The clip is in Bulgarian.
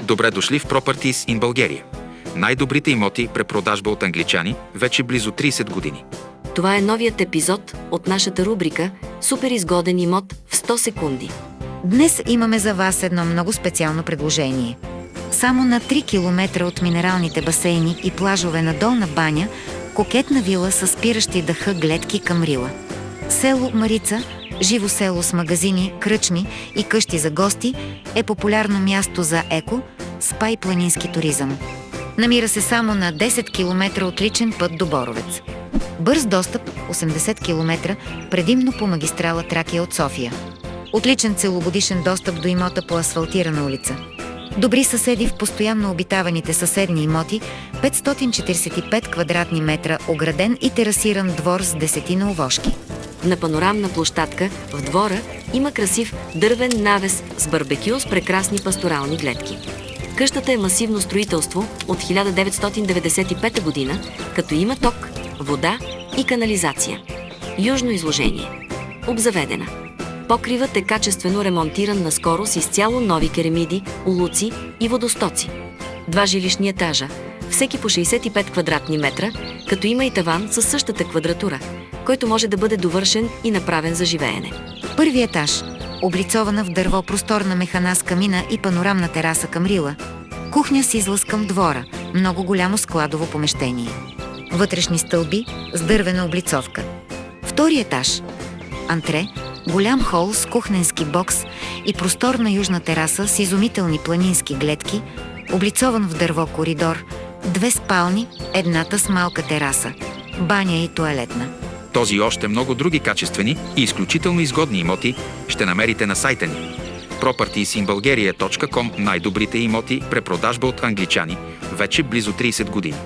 Добре дошли в Properties in Bulgaria. Най-добрите имоти препродажба от англичани вече близо 30 години. Това е новият епизод от нашата рубрика «Супер изгоден имот в 100 секунди». Днес имаме за вас едно много специално предложение. Само на 3 км от минералните басейни и плажове на Долна баня, кокетна вила с спиращи дъха гледки към Рила. Село Марица, живо село с магазини, кръчми и къщи за гости, е популярно място за еко, спа и планински туризъм. Намира се само на 10 км от личен път до Боровец. Бърз достъп 80 км, предимно по магистрала Тракия от София. Отличен целогодишен достъп до имота по асфалтирана улица. Добри съседи в постоянно обитаваните съседни имоти, 545 квадратни метра, ограден и терасиран двор с 10 овошки. На панорамна площадка в двора има красив дървен навес с барбекю с прекрасни пасторални гледки. Къщата е масивно строителство от 1995 година, като има ток, вода и канализация. Южно изложение. Обзаведена. Покривът е качествено ремонтиран наскоро с изцяло нови керемиди, улуци и водостоци. 2 жилищни етажа, всеки по 65 квадратни метра, като има и таван със същата квадратура, който може да бъде довършен и направен за живеене. Първи етаж. Облицована в дърво просторна механа с камина и панорамна тераса към Рила. Кухня с излъз към двора. Много голямо складово помещение. Вътрешни стълби с дървена облицовка. Втори етаж. Антре. Голям хол с кухненски бокс и просторна южна тераса с изумителни планински гледки, облицован в дърво коридор, 2 спални, едната с малка тераса, баня и тоалетна. Този и още много други качествени и изключително изгодни имоти ще намерите на сайта ни. propertiesinbulgaria.com. Най-добрите имоти препродажба от англичани вече близо 30 години.